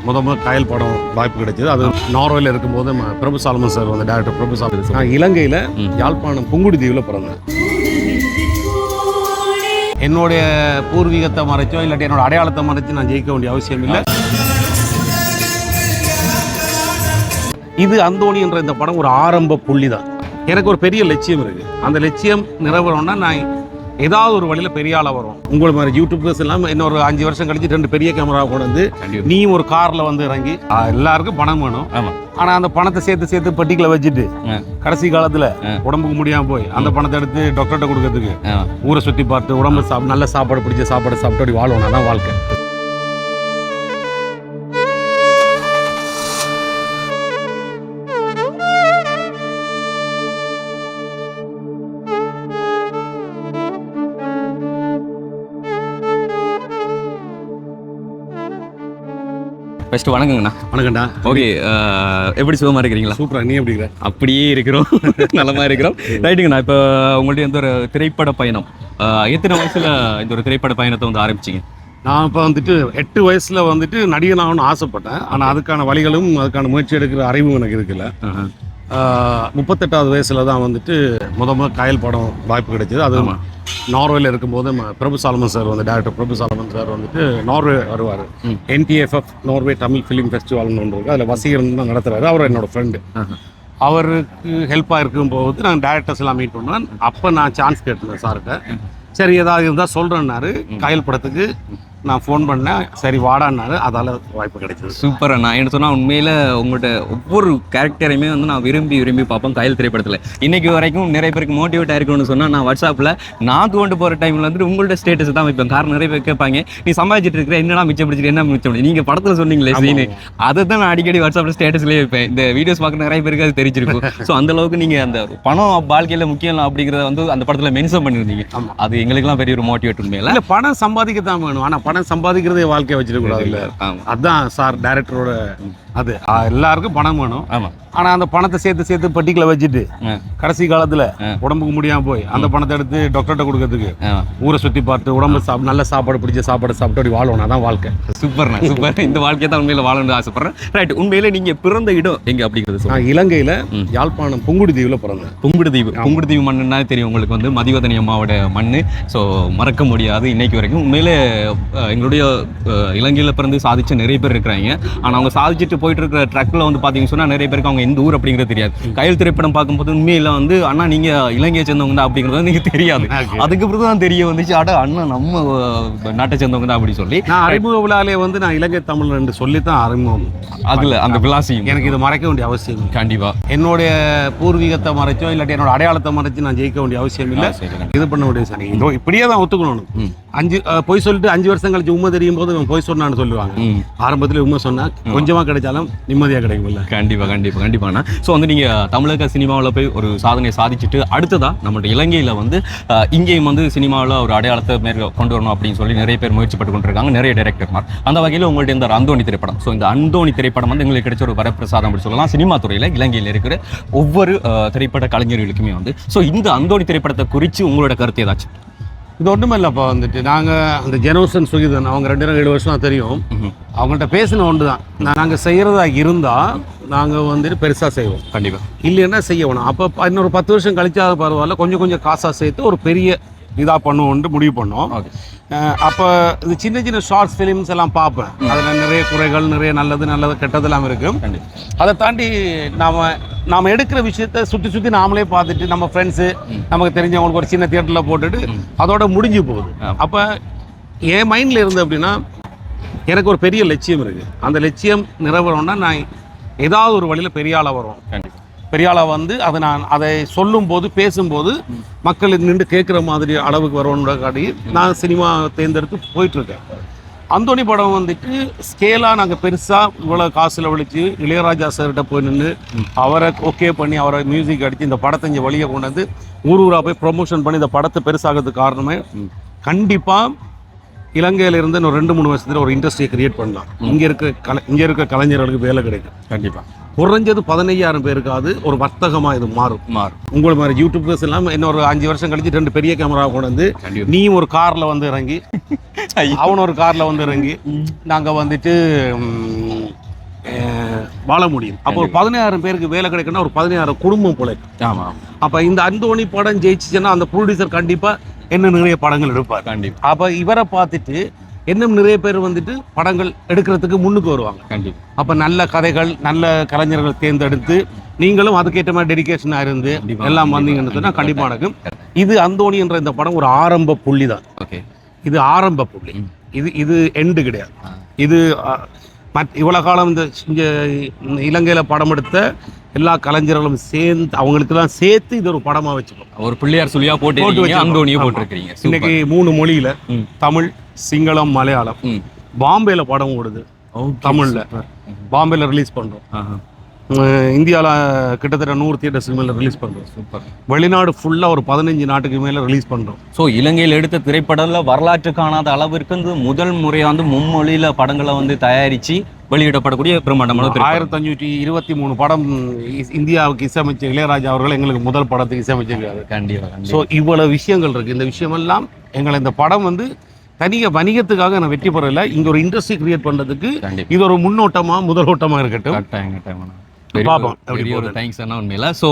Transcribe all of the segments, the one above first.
முதல் காயல் படம் வாய்ப்பு கிடைச்சது. அது நார்வேல இருக்கும்போது பிரபு சாலமன் சார் வந்து டைரக்டர் பிரபு சாலமன். நான் இலங்கையில் யாழ்ப்பாணம் புங்குடு தீவில் பிறந்தேன். என்னுடைய பூர்வீகத்தை மறைச்சோ இல்லாட்டி என்னோட அடையாளத்தை மறைச்சு நான் ஜெயிக்க வேண்டிய அவசியம் இல்லை. இது அந்தோணி என்ற இந்த படம் ஒரு ஆரம்ப புள்ளி தான். எனக்கு ஒரு பெரிய லட்சியம் இருக்கு. அந்த லட்சியம் நிறைவேறணும்னா நான் ஏதாவது ஒரு வழியில் பெரிய ஆளாக வரும். உங்களை மாதிரி யூடியூபர்ஸ் எல்லாம் இன்னொரு 5 வருஷம் கழிச்சு 2 பெரிய கேமரா கொண்டு வந்து நீ ஒரு காரில் வந்து இறங்கி எல்லாருக்கும் பணம் வேணும். ஆனால் அந்த பணத்தை சேர்த்து பட்டிகளை வச்சுட்டு கடைசி காலத்தில் உடம்புக்கு முடியாமல் போய் அந்த பணத்தை எடுத்து டாக்டர்கிட்ட கொடுக்கறதுக்கு ஊரை சுற்றி பார்த்து உடம்பு நல்ல சாப்பாடு பிடிச்ச சாப்பாடு சாப்பிட்டு அப்படி வாழணும். அதான் வாழ்க்கை. ஃபர்ஸ்ட் வணக்கங்கண்ணா. வணக்கம்டா. ஓகே, எப்படி சுகமாக இருக்கிறீங்களா? சூப்பராக. நீ எப்படி இருக்கிற? அப்படியே இருக்கிறோம், நலமாக இருக்கிறோம். ரைட்டுங்கண்ணா, இப்போ உங்கள்ட்ட இந்த ஒரு திரைப்பட பயணம் எத்தனை வயசில் இந்த ஒரு திரைப்பட பயணத்தை வந்து ஆரம்பிச்சிங்க? நான் இப்போ வந்துட்டு 8 வயசில் வந்துட்டு நடிகனாகணும்னு ஆசைப்பட்டேன். ஆனால் அதுக்கான வழிகளும் அதுக்கான முயற்சி எடுக்கிற அறிவும் எனக்கு இருக்குல்ல. 38வது வயசில் தான் வந்துட்டு முதல் காயல் படம் வாய்ப்பு கிடைச்சது. அது நார்வேல இருக்கும்போது பிரபு சாலமன் சார் வந்து டைரக்டர் பிரபு சாலமன் சார் வந்துட்டு நார்வே வருவார். NTFF நார்வே தமிழ் ஃபிலிம் ஃபெஸ்டிவல்னு ஒன்று இருக்குது. அதில் வசீகரன் தான் நடத்துகிறாரு. அவர் என்னோட ஃப்ரெண்டு. அவருக்கு ஹெல்ப்பாக இருக்கும்போது நான் டேரக்டர்ஸ் எல்லாம் மீட் பண்ணுவேன். அப்போ நான் சான்ஸ் கேட்டிருந்தேன் சார்கிட்ட. சரி ஏதாவது இருந்தால் சொல்கிறேன்னாரு. காயல் படத்துக்கு நான் ஃபோன் பண்ணேன். சரி வாடான்னாரு. அதால் வாய்ப்பு கிடைச்சது. சூப்பர். நான் என்ன சொன்னால் உண்மையில் உங்கள்கிட்ட ஒவ்வொரு கேரக்டரையுமே வந்து நான் விரும்பி பார்ப்பேன் காயல் திரைப்படத்தில். இன்றைக்கி வரைக்கும் நிறைய பேருக்கு மோட்டிவேட் ஆகிருக்கணும்னு சொன்னால் நான் வாட்ஸ்அப்பில் நான் கொண்டு போகிற டைமில் வந்துட்டு உங்கள்ட்ட ஸ்டேட்டஸ் தான் வைப்பேன். காரணம் நிறைய பேர் கேட்பாங்க, நீ சம்பாதிச்சிட்டு இருக்கிற என்னடா மிச்சம் பிடிச்சிட்டு என்ன மிச்சம் பிடிச்சி நீங்கள் படத்தில் சொன்னீங்களே சீனு, அதை தான் நான் அடிக்கடி வாட்ஸ்அப்பில் ஸ்டேட்டஸ்லேயே வைப்பேன். இந்த வீடியோஸ் பார்க்குற நிறைய பேருக்கு அது தெரிஞ்சிருக்கும். ஸோ அந்தளவுக்கு நீங்கள் அந்த பணம் வாழ்க்கையில் முக்கியம் அப்படிங்கிறத வந்து அந்த படத்தில் மென்ஷன் பண்ணியிருந்தீங்க. அது எங்களுக்குலாம் பெரிய ஒரு மோட்டிவேட். உண்மையில இல்லை பணம் சம்பாதிக்கத்தான் வேணும். ஆனால் பணம் சம்பாதிக்கிறதே வாழ்க்கையை வச்சிருக்கூடாது இல்லை. அதுதான் சார் டைரக்டரோட அது. எல்லாருக்கும் பணம் வேணும். ஆனால் அந்த பணத்தை சேர்த்து பட்டிகளை வச்சுட்டு கடைசி காலத்தில் உடம்புக்கு முடியாமல் போய் அந்த பணத்தை எடுத்து டாக்டர்கிட்ட கொடுக்கறதுக்கு ஊரை சுற்றி பார்த்து உடம்பு நல்ல சாப்பாடு பிடிச்ச சாப்பாடு சாப்பிட்டு அப்படி வாழணும். அதான் வாழ்க்கை. சூப்பர்ண்ணா, சூப்பர். இந்த வாழ்க்கையை தான் உண்மையில வாழணும்னு ஆசைப்படுறேன். ரைட். உண்மையில நீங்கள் பிறந்த இடம் எங்கே அப்படிங்கிறது? நான் இலங்கையில் யாழ்ப்பாணம் புங்குடு தீவில் பிறந்தேன். புங்குடு தீவு மண்ணுன்னா தெரியும் உங்களுக்கு, வந்து மதிவதனி அம்மாவோட மண். ஸோ மறக்க முடியாது இன்னைக்கு வரைக்கும். உண்மையிலே எங்களுடைய இலங்கையில் பிறந்து சாதிச்ச நிறைய பேர் இருக்கிறாங்க. ஆனால் அவங்க சாதிச்சுட்டு போயிட்டு இருக்கிற ட்ரக்கில் வந்து பார்த்தீங்கன்னு சொன்னால் நிறைய பேருக்கு அவங்க எந்த ஊர் அப்படிங்கிறது தெரியாது. காயல் திரைப்படம் பார்க்கும்போது உண்மையில வந்து அண்ணா நீங்கள் இலங்கையை சேர்ந்தவங்க தான் அப்படிங்கிறது நீங்கள் தெரியாது. அதுக்கப்புறம் தான் தெரிய வந்துச்சு, அட அண்ணா நம்ம நாட்டை சேர்ந்தவங்க தான் அப்படி சொல்லி. நான் அறிமுக விழாலே வந்து நான் இலங்கை தமிழ் என்று சொல்லித்தான் அறிமுகம். அதில் அந்த விளாசியும் எனக்கு இதை மறைக்க வேண்டிய அவசியம் கண்டிப்பாக. என்னுடைய பூர்வீகத்தை மறைச்சோ இல்லாட்டி என்னோட அடையாளத்தை மறைச்சு நான் ஜெயிக்க வேண்டிய அவசியம் இல்லை. இது பண்ண வேண்டிய சரி. இப்படியே தான் ஒத்துக்கணும். பொய் சொல்லிட்டு 5 வருஷம் கழிச்சு உண்மை தெரியும் போது பொய் சொன்னான்னு சொல்லுவாங்க. ஆரம்பத்தில் உண்மை சொன்னா கொஞ்சமாக கிடைச்சாலும் நிம்மதியாக கிடைக்கும்ல. கண்டிப்பாண்ணா. ஸோ வந்து நீங்கள் தமிழக சினிமாவில் போய் ஒரு சாதனையை சாதிச்சுட்டு அடுத்ததாக நம்மளோட இலங்கையில் வந்து இங்கேயும் வந்து சினிமாவில் ஒரு அடையாளத்தை கொண்டு வரணும் அப்படின்னு சொல்லி நிறைய பேர் முயற்சிப்பட்டு கொண்டிருக்காங்க, நிறைய டைரக்டர்மார். அந்த வகையில் உங்கள்ட்ட இந்த அந்தோணி திரைப்படம், ஸோ இந்த அந்தோணி திரைப்படம் வந்து எங்களுக்கு கிடைச்ச ஒரு வரப்பிரசாதம் அப்படி சொல்லலாம் சினிமா துறையில் இலங்கையில் இருக்கிற ஒவ்வொரு திரைப்பட கலைஞர்களுக்குமே வந்து. ஸோ இந்த அந்தோணி திரைப்படத்தை குறித்து உங்களோட கருத்து ஏதாச்சும்? இது ஒன்றுமே இல்லைப்பா. வந்துட்டு நாங்கள் அந்த ஜெனோசன் சுகிதன் அவங்க 2-7 வருஷம் தான் தெரியும். அவங்கள்ட்ட பேசின ஒன்று தான், நாங்கள் செய்கிறதா இருந்தால் நாங்கள் வந்துட்டு பெருசாக செய்வோம். கண்டிப்பாக. இல்லைன்னா செய்ய வேணும். அப்போ இன்னொரு 10 வருஷம் கழிச்சாத பரவாயில்ல, கொஞ்சம் காசாக சேர்த்து ஒரு பெரிய இதாக பண்ணுவோன்ட்டு முடிவு பண்ணோம். அப்போ இது சின்ன ஷார்ட்ஸ் ஃபிலிம்ஸ் எல்லாம் பார்ப்பேன். அதில் நிறைய குறைகள், நிறைய நல்லது கெட்டதெல்லாம் இருக்கும். அதை தாண்டி நாம் எடுக்கிற விஷயத்த சுற்றி நாமளே பார்த்துட்டு நம்ம ஃப்ரெண்ட்ஸு நமக்கு தெரிஞ்சவங்களுக்கு ஒரு சின்ன தியேட்டரில் போட்டுட்டு அதோட முடிஞ்சு போகுது. அப்போ என் மைண்டில் இருந்து அப்படின்னா எனக்கு ஒரு பெரிய லட்சியம் இருக்குது. அந்த லட்சியம் நிறைவேறணும்னா நான் ஏதாவது ஒரு வழியில் பெரிய ஆளாக வரும். பெரிய ஆளாக வந்து அதை சொல்லும்போது பேசும்போது மக்கள் நின்று கேட்குற மாதிரி அளவுக்கு வரணுன்ற காட்டி நான் சினிமா தேர்ந்தெடுத்து போயிட்டுருக்கேன். அந்தோணி படம் வந்துட்டு ஸ்கேலாக நாங்கள் பெருசாக இவ்வளோ காசில் ஒழிச்சு இளையராஜா சார்கிட்ட போய் நின்று அவரை ஓகே பண்ணி அவரை மியூசிக் அடித்து இந்த படத்தை இங்கே வழியை கொண்டு வந்து ஊராக போய் ப்ரொமோஷன் பண்ணி இந்த படத்தை பெருசாகிறதுக்கு காரணமே கண்டிப்பாக இலங்கையில் இருந்து இன்னும் 2-3 வருஷத்துல ஒரு இண்டஸ்ட்ரியை கிரியேட் பண்ணலாம். இங்கே இருக்க கலைஞர்களுக்கு வேலை கிடைக்கும். கண்டிப்பாக. குறைஞ்சது 15,000 பேருக்காவது ஒரு வர்த்தகமாக இது மாறும். உங்களை மாதிரி யூடியூபர்ஸ் எல்லாம் இன்னொரு 5 வருஷம் கழிச்சு 2 பெரிய கேமரா கொண்டு வந்து நீ ஒரு காரில் வந்து இறங்கி அவன் ஒரு காரில் வந்து இறங்கி நாங்கள் வந்துட்டு வாழ முடியும். அப்போ ஒரு 16 பேருக்கு வேலை கிடைக்கணும்னா ஒரு 16 குடும்பம் பிழைக்கும். ஆமாம். அப்போ இந்த அந்தோணி படம் ஜெயிச்சுச்சுன்னா அந்த ப்ரொடியூசர் கண்டிப்பாக என்ன நிறைய படங்கள் எடுப்பார். கண்டிப்பாக. அப்போ இவரை பார்த்துட்டு இன்னும் நிறைய பேர் வந்துட்டு படங்கள் எடுக்கிறதுக்கு முன்னுக்கு வருவாங்க. கண்டிப்பாக. அப்போ நல்ல கதைகள் நல்ல கலைஞர்கள் தேர்ந்தெடுத்து நீங்களும் அதுக்கேற்ற மாதிரி டெடிகேஷனாக இருந்து எல்லாம் வந்தீங்கன்னு சொன்னால் கண்டிப்பாக நடக்கும். இது அந்தோணி என்ற இந்த படம் ஒரு ஆரம்ப புள்ளி தான். ஓகே, இது ஆரம்ப புள்ளி. இது எண்டு கிடையாது. இது இவ்வளோ காலம் இந்த இலங்கையில் படம் எடுத்த எல்லா கலைஞர்களும் சேர்ந்து அவங்களுக்கெல்லாம் சேர்த்து இது ஒரு படமாக வச்சுக்கோம். ஒரு பிள்ளையார் சொல்லியா போட்டு அந்தோணியை போட்டிருக்கீங்க. இன்னைக்கு 3 மொழியில் தமிழ், சிங்களம், மலையாளம். பாம்பேல படம் ஓடுது தமிழ்ல. பாம்பேல ரிலீஸ் பண்றோம். இந்தியாவில் கிட்டத்தட்ட 100 தியேட்டர்ஸ்க்கு மேலே ரிலீஸ் பண்ணுறோம். சூப்பர். வெளிநாடு ஃபுல்லாக ஒரு 15 நாட்டுக்கு மேலே ரிலீஸ் பண்ணுறோம். ஸோ இலங்கையில் எடுத்த திரைப்படத்தில் வரலாற்று காணாத அளவிற்கு வந்து முதல் முறையாக வந்து மும்மொழியில் படங்களை வந்து தயாரித்து வெளியிடப்படக்கூடிய பிரம்மாண்டமான 1523 படம் இந்தியாவுக்கு இசையமைச்ச இளையராஜா அவர்கள் எங்களுக்கு முதல் படத்துக்கு இசையமைச்சிருக்காரு. கண்டிப்பாக. ஸோ இவ்வளவு விஷயங்கள் இருக்குது. இந்த விஷயமெல்லாம் எங்களை இந்த படம் வந்து தனியாக வணிகத்துக்காக நான் வெற்றி பெறலை, இங்கே ஒரு இண்டஸ்ட்ரி கிரியேட் பண்ணுறதுக்கு இது ஒரு முன்னோட்டமாக முதலோட்டமாக இருக்கட்டும். தேங்க்ஸ் அண்ணா. உண்மையில ஸோ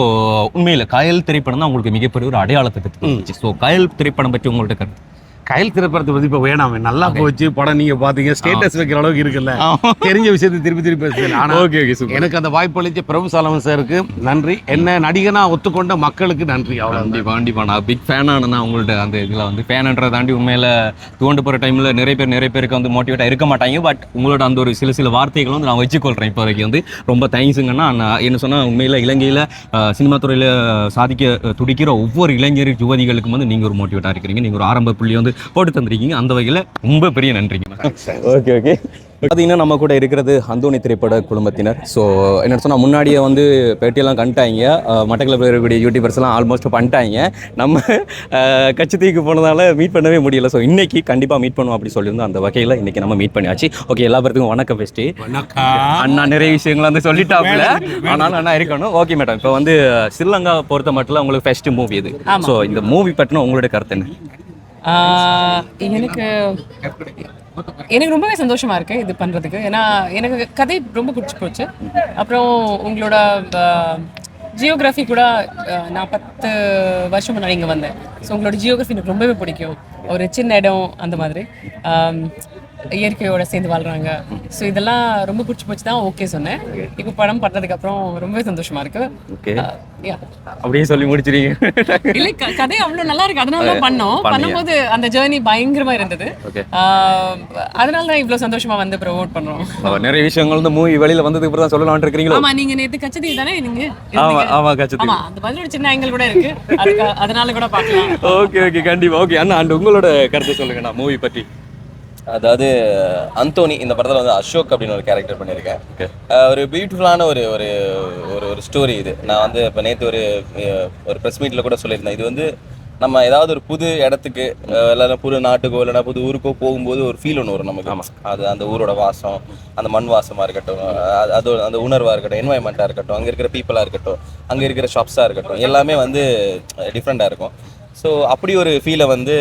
உண்மையில கயல் திரைப்படம் தான் உங்களுக்கு மிகப்பெரிய ஒரு அடையாளத்தை பற்றி. ஸோ கயல் திரைப்படம் பற்றி உங்கள்ட்ட கருத்து? கயல் திரைப்படத்தை பற்றி இப்போ வேணாமே, நல்லா போச்சு படம். நீங்க பாத்தீங்க ஸ்டேட்டஸ் வைக்கிற அளவுக்கு இருக்குல்ல, தெரிஞ்ச விஷயத்தை திருப்பி பேசுறேன். ஆனா எனக்கு அந்த வாய்ப்பு அளிச்ச பிரபு சாலமன் சாருக்கு நன்றி, என்ன நடிகனா ஒத்துக்கொண்ட மக்களுக்கு நன்றி. கண்டிப்பா நான் பிக் ஃபேன் ஆனா உங்கள்ட்ட அந்த இதுல வந்து ஃபேன்ன்றதை தாண்டி உண்மையில தூண்டு போற டைம்ல நிறைய பேருக்கு வந்து மோட்டிவேட்டா இருக்க மாட்டாங்க. பட் உங்களோட அந்த ஒரு சில வார்த்தைகளை வந்து நான் வச்சுக்கொள்றேன். இப்போ வரைக்கும் வந்து ரொம்ப தேங்க்ஸுங்கன்னா. நான் என்ன சொன்னா உண்மையில இலங்கையில சினிமா துறையில சாதிக்க துடிக்கிற ஒவ்வொரு இளைஞர் யுவதிகளுக்கும் வந்து நீங்க ஒரு மோட்டிவேட்டா இருக்கிறீங்க. நீங்க ஒரு ஆரம்ப புள்ளி வந்து போட்டு தந்திருக்கீங்க. அந்த வகையில் ரொம்ப பெரிய நன்றிங்க. ஓகே. பார்த்தீங்கன்னா நம்ம கூட இருக்கிறது அந்தோணி திரைப்பட குழுமத்தினர். ஸோ என்ன சொன்னால் முன்னாடியே வந்து பேட்டியெல்லாம் கண்டாங்க. மட்டக்களப்பில் இருக்கக்கூடிய யூடியூபர்ஸ்லாம் ஆல்மோஸ்ட் பண்ணிட்டாங்க. நம்ம கட்சித்தீக்கு போனதால மீட் பண்ணவே முடியல. ஸோ இன்னைக்கு கண்டிப்பாக மீட் பண்ணுவோம் அப்படி சொல்லியிருந்தோம். அந்த வகையில் இன்னைக்கு நம்ம மீட் பண்ணியாச்சு. ஓகே, எல்லா பேருக்கும் வணக்கம். பெஸ்ட்டு அண்ணா நிறைய விஷயங்கள் வந்து சொல்லிட்டாப்புல, ஆனாலும் அண்ணா இருக்கணும். ஓகே மேடம், இப்போ வந்து ஸ்ரீலங்கா பொறுத்த மட்டும் உங்களுக்கு ஃபர்ஸ்ட் மூவி இது. ஸோ இந்த மூவி பற்றின உங்களோட கருத்து என்ன? எனக்கு ரொம்பவே சந்தோஷமா இருக்கு இது பண்றதுக்கு. ஏன்னா எனக்கு கதை ரொம்ப பிடிச்சி போச்சு. அப்புறம் உங்களோட ஜியோகிராஃபி கூட நான் 10 வருஷம் முன்னாடி இங்கே வந்தேன். ஸோ உங்களோட ஜியோகிராஃபி எனக்கு ரொம்பவே பிடிக்கும். ஒரு சின்ன இடம் அந்த மாதிரி இயற்கையோட சேர்ந்து வாழ்றாங்க. ஸோ இதெல்லாம் ரொம்ப பிடிச்சி போச்சு தான் ஓகே சொன்னேன். இப்போ படம் பண்ணுறதுக்கு அப்புறம் ரொம்பவே சந்தோஷமா இருக்கு. அப்படியே சொல்லி முடிச்சிருங்க. இல்லை, கதை அவ்வளோ நல்லா இருக்கு, அதனால தான் பண்ணும்போது அந்த ஜேர்னி பயங்கரமா இருந்தது. அதனால தான் இவ்வளோ சந்தோஷமா வந்து ப்ரொமோட் பண்றோம். நிறைய விஷயங்கள் வந்து மூவி வெளியில வந்ததுக்கு அப்புறம் தான் சொல்லலாம்னு இருக்கீங்களா? ஆமா, நீங்க நேத்து கச்சதி தானே நீங்க? ஆமா கச்சதி. ஆமா, அந்த மாதிரி ஒரு சின்ன ஆங்கிள் கூட இருக்கு, அதனால கூட பார்க்கலாம். ஓகே கண்டிப்பா. ஓகே அண்ணா, அண்ட் உங்களோட கருத்தை சொல்லுங்க நான் மூவி பற்றி. அதாவது அந்தோணி இந்த படத்தில் வந்து அசோக் அப்படின்னு ஒரு கேரக்டர் பண்ணியிருக்கேன். ஒரு பியூட்டிஃபுல்லான ஒரு ஒரு ஒரு ஸ்டோரி இது. நான் வந்து இப்போ நேற்று ஒரு ப்ரெஸ் மீட்டில் கூட சொல்லியிருந்தேன். இது வந்து நம்ம ஏதாவது ஒரு புது இடத்துக்கு இல்லைன்னா புது நாட்டுக்கோ இல்லைனா புது ஊருக்கோ போகும்போது ஒரு ஃபீல் ஒன்று வரும் நமக்கு. அது அந்த ஊரோட வாசம், அந்த மண் வாசமாக இருக்கட்டும், அது அந்த உணர்வாக இருக்கட்டும், என்வாயன்மெண்ட்டாக இருக்கட்டும், அங்கே இருக்கிற பீப்புளாக இருக்கட்டும், அங்கே இருக்கிற ஷாப்ஸாக இருக்கட்டும், எல்லாமே வந்து டிஃப்ரெண்ட்டாக இருக்கும். ஸோ அப்படி ஒரு ஃபீலை வந்து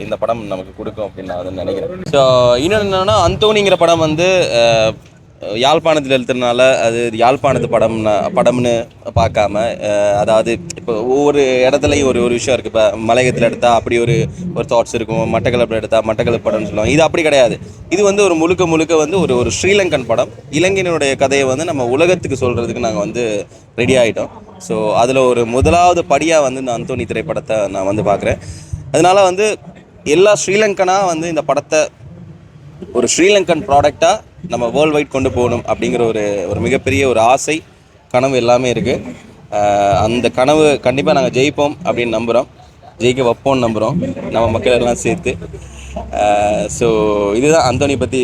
இந்த படம் நமக்கு கொடுக்கும் அப்படின்னு நான் வந்து நினைக்கிறேன். ஸோ இன்னொன்று என்னென்னா, அந்தோணிங்கிற படம் வந்து யாழ்ப்பாணத்தில் எழுத்துறதுனால அது யாழ்ப்பாணத்து படம்னு பார்க்காம, அதாவது இப்போ ஒவ்வொரு இடத்துலையும் ஒரு விஷயம் இருக்குது. இப்போ மலையகத்தில் எடுத்தால் அப்படி ஒரு தாட்ஸ் இருக்கும், மட்டக்களப்பில் எடுத்தால் மட்டக்களப்பு படம்னு சொல்லுவாங்க. இது அப்படி கிடையாது. இது வந்து ஒரு முழுக்க வந்து ஒரு ஸ்ரீலங்கன் படம். இலங்கையினுடைய கதையை வந்து நம்ம உலகத்துக்கு சொல்கிறதுக்கு நாங்கள் வந்து ரெடி ஆகிட்டோம். ஸோ அதில் ஒரு முதலாவது படியாக வந்து இந்த அந்தோணி திரைப்படத்தை நான் வந்து பார்க்குறேன். அதனால் வந்து எல்லா ஸ்ரீலங்கனாக வந்து இந்த படத்தை ஒரு ஸ்ரீலங்கன் ப்ராடக்டாக நம்ம வேர்ல்டு வைட் கொண்டு போகணும் அப்படிங்கிற ஒரு மிகப்பெரிய ஒரு ஆசை, கனவு எல்லாமே இருக்குது. அந்த கனவு கண்டிப்பாக நாங்கள் ஜெயிப்போம் அப்படின்னு நம்புகிறோம், ஜெயிக்க வைப்போம்னு நம்புகிறோம் நம்ம மக்கள் எல்லாம் சேர்த்து. ஸோ இதுதான் அந்தோணி பற்றி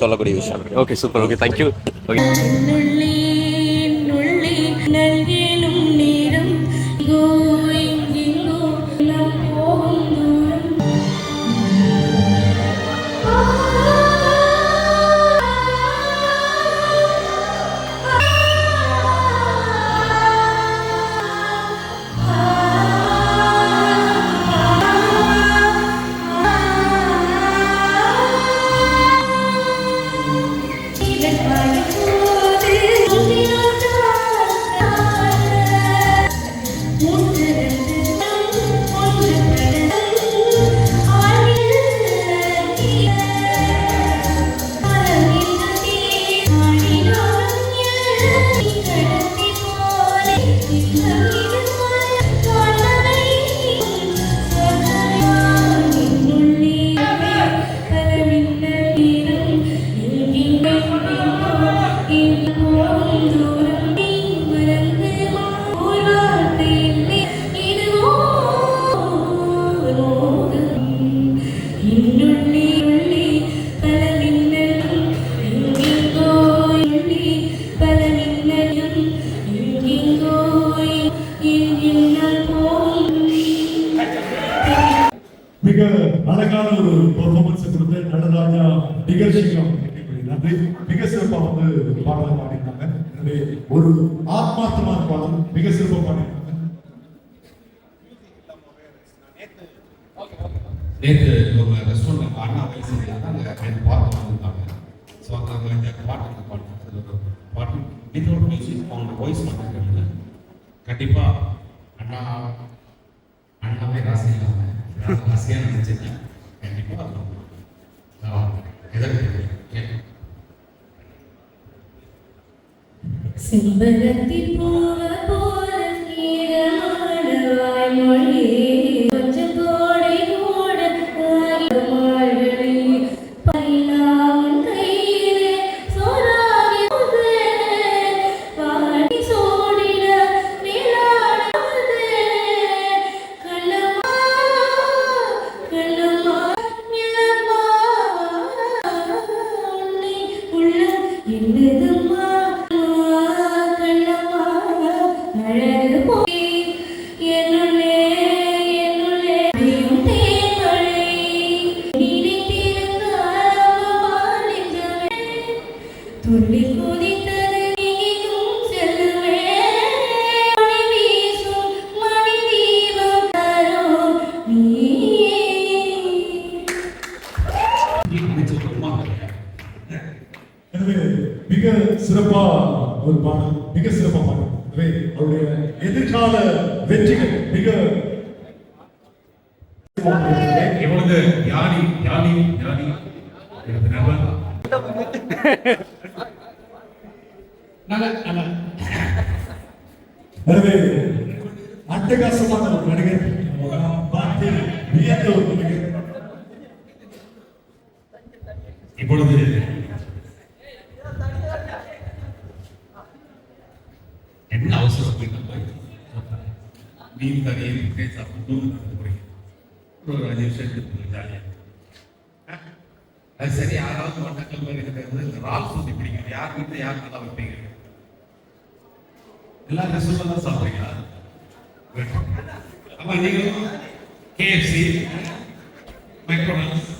சொல்லக்கூடிய விஷயம். Okay, super. Okay, thank you. Okay. பாடலை பாடினாங்க. எனவே ஒரு ஆத்மார்த்தமான பாடல் மிக சிறப்பாக பாடினாங்க. நேற்று ஒரு ரெஸ்டாரண்ட் அண்ணா வயசுல தான் அங்கே பாட்டு வந்திருந்தாங்க. ஸோ அங்கே இந்த பாட்டு பாடினாங்க. அதில் ஒரு பாட்டு வித்தவுட் மியூசிக் அவங்க வாய்ஸ் பண்ணிருக்காங்க. கண்டிப்பாக அண்ணாவே ராசியாக ராசியாக நினச்சிருக்கேன். கண்டிப்பாக செம்பருத்தி பூவ போல நீரமான வாய்மொழி கொஞ்சம் கோடை கூட மார்கழி பைனாவின் கையிலே சோறாகி பாடி சோடிட மேலாடாது கள்ளமா கள்ளமா நிலமா உன்னை உள்ளம் என்னதுமா துள்ளி குதித்தது நீயும் செல்லுமே மணி வீசும் மணி தீபம் தரும் நீயே. எனவே மிக சிறப்பா ஒரு பாடல், மிக சிறப்பா பாடல். எனவே அவருடைய எதிர்கால வெற்றிகள் மிக இவனது ஞானி ஞானி ஞானி எனது நண்பன் எனவே அட்டகாசமான ஒரு நடிகர், பார்த்து வியந்த ஒரு நடிகர். இப்பொழுது என்ன அவசரம் மீன் கறியை சாப்பிட்டு ஒரு 5 நிமிஷம் ஜாலியாக அது சரி. யாராவது வட்டக்கல் மாதிரி இருக்கிறது ரால் சுத்தி பிடிக்கும். யார் வீட்டில் யார் நல்லா வைப்பீங்க? எல்லா ரெஸ்டாரண்ட் தான் சாப்பிட்றீங்களா? அப்ப நீங்களும் KFC, மெக்டொனால்ட்ஸ்